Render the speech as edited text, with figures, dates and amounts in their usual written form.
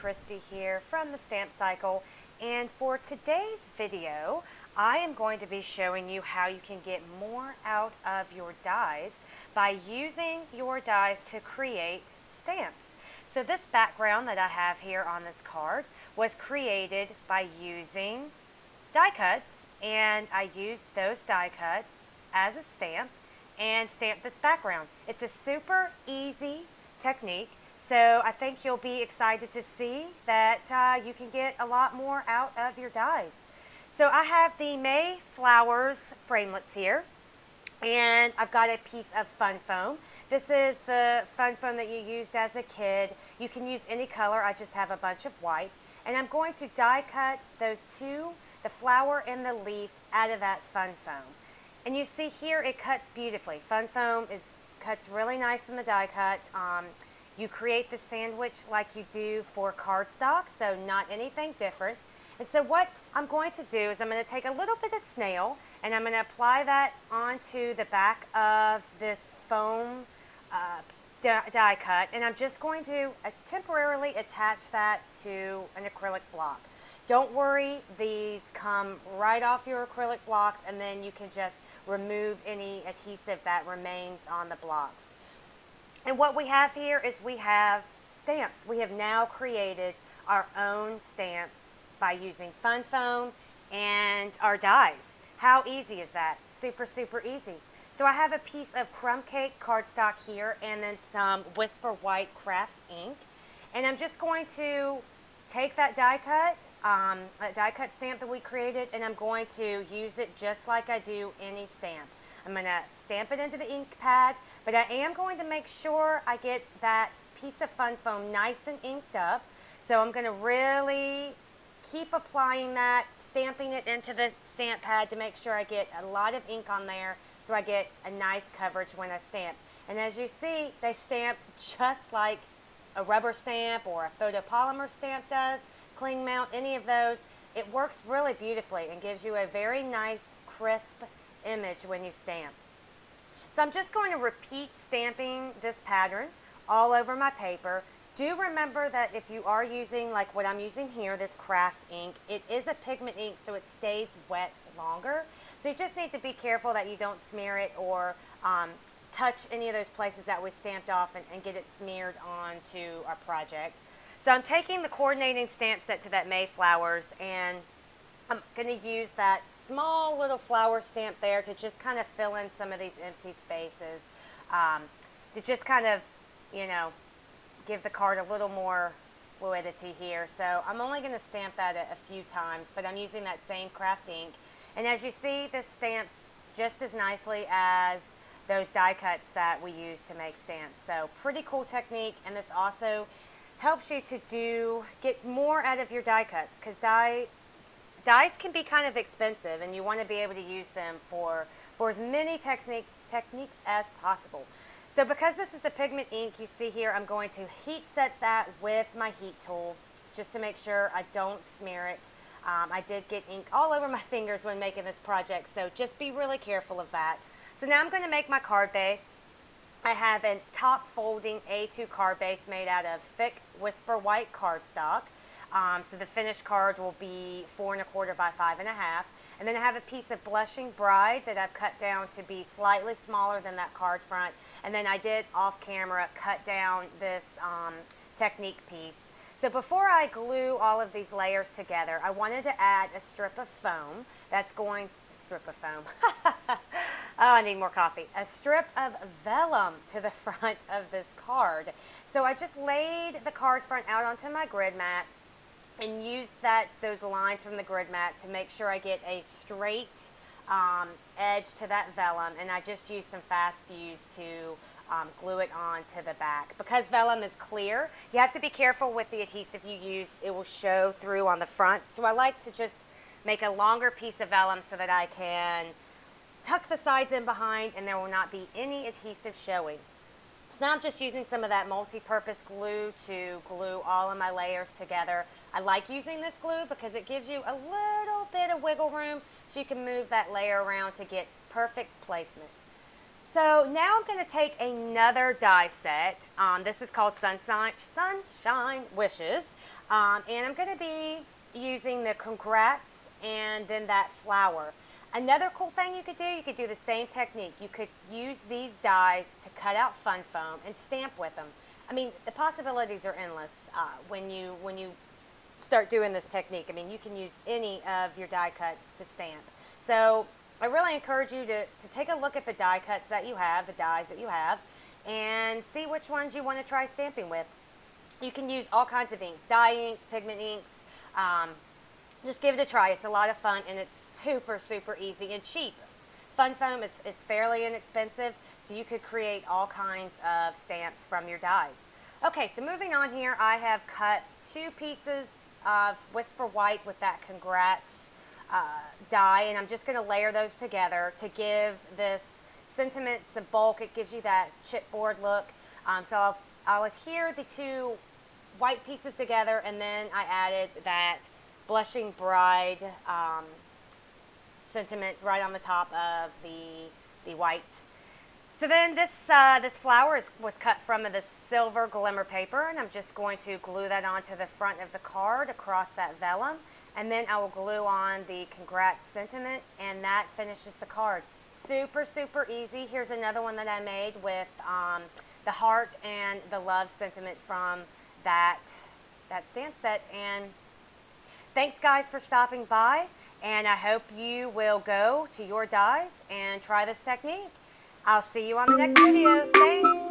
Christy here from the Stamp Cycle, and for today's video I am going to be showing you how you can get more out of your dies by using your dies to create stamps. So this background that I have here on this card was created by using die cuts, and I used those die cuts as a stamp and stamped this background. It's a super easy technique. So I think you'll be excited to see that you can get a lot more out of your dies. So I have the May Flowers Framelits here, and I've got a piece of fun foam. This is the fun foam that you used as a kid. You can use any color. I just have a bunch of white. And I'm going to die cut those two, the flower and the leaf, out of that fun foam. And you see here it cuts beautifully. Fun foam cuts really nice in the die cut. You create the sandwich like you do for cardstock, so not anything different. And so what I'm going to do is I'm going to take a little bit of snail and I'm going to apply that onto the back of this foam die cut, and I'm just going to temporarily attach that to an acrylic block. Don't worry, these come right off your acrylic blocks, and then you can just remove any adhesive that remains on the blocks. And what we have here is we have stamps. We have now created our own stamps by using fun foam and our dies. How easy is that? Super, super easy. So I have a piece of crumb cake cardstock here and then some Whisper White craft ink. And I'm just going to take that die cut stamp that we created, and I'm going to use it just like I do any stamp. I'm going to stamp it into the ink pad, but I am going to make sure I get that piece of fun foam nice and inked up. So I'm going to really keep applying that, stamping it into the stamp pad to make sure I get a lot of ink on there so I get a nice coverage when I stamp. And as you see, they stamp just like a rubber stamp or a photopolymer stamp does, cling mount, any of those. It works really beautifully and gives you a very nice, crisp image when you stamp. So I'm just going to repeat stamping this pattern all over my paper. Do remember that if you are using, like what I'm using here, this craft ink, it is a pigment ink, so it stays wet longer. So you just need to be careful that you don't smear it or touch any of those places that we stamped off and get it smeared onto our project. So I'm taking the coordinating stamp set to that Mayflowers, and I'm going to use that small little flower stamp there to just kind of fill in some of these empty spaces, to just kind of, you know, give the card a little more fluidity here. So I'm only going to stamp that a few times, but I'm using that same craft ink. And as you see, this stamps just as nicely as those die cuts that we use to make stamps. So pretty cool technique, and this also helps you to get more out of your die cuts, because dies can be kind of expensive, and you want to be able to use them for as many techniques as possible. So because this is a pigment ink, you see here, I'm going to heat set that with my heat tool just to make sure I don't smear it. I did get ink all over my fingers when making this project, so just be really careful of that. So now I'm going to make my card base. I have a top folding A2 card base made out of thick Whisper White cardstock. So the finished card will be 4 1/4 by 5 1/2. And then I have a piece of Blushing Bride that I've cut down to be slightly smaller than that card front. And then I did off camera cut down this technique piece. So before I glue all of these layers together, I wanted to add a strip of foam that's going, oh, I need more coffee. A strip of vellum to the front of this card. So I just laid the card front out onto my grid mat and used those lines from the grid mat to make sure I get a straight edge to that vellum, and I just used some fast fuse to glue it on to the back. Because vellum is clear, you have to be careful with the adhesive you use. It will show through on the front. So I like to just make a longer piece of vellum so that I can tuck the sides in behind and there will not be any adhesive showing. So now I'm just using some of that multi-purpose glue to glue all of my layers together. I like using this glue because it gives you a little bit of wiggle room so you can move that layer around to get perfect placement. So now I'm going to take another die set. This is called Sunshine Wishes. And I'm going to be using the congrats and then that flower. Another cool thing you could do the same technique. You could use these dies to cut out fun foam and stamp with them. I mean, the possibilities are endless when you start doing this technique. I mean, you can use any of your die cuts to stamp. So I really encourage you to take a look at the die cuts that you have, the dies that you have, and see which ones you want to try stamping with. You can use all kinds of inks, dye inks, pigment inks. Just give it a try. It's a lot of fun, and it's super, super easy and cheap. Fun foam is fairly inexpensive, so you could create all kinds of stamps from your dies. Okay, so moving on here, I have cut 2 pieces of Whisper White with that Congrats die, and I'm just going to layer those together to give this sentiment some bulk. It gives you that chipboard look. So I'll adhere the 2 white pieces together, and then I added that Blushing Bride sentiment right on the top of the white. So then this flower was cut from the silver glimmer paper, and I'm just going to glue that onto the front of the card across that vellum, and then I will glue on the Congrats sentiment, and that finishes the card. Super, super easy. Here's another one that I made with the heart and the love sentiment from that stamp set. And thanks guys for stopping by, and I hope you will go to your dies and try this technique. I'll see you on the next video. Thanks.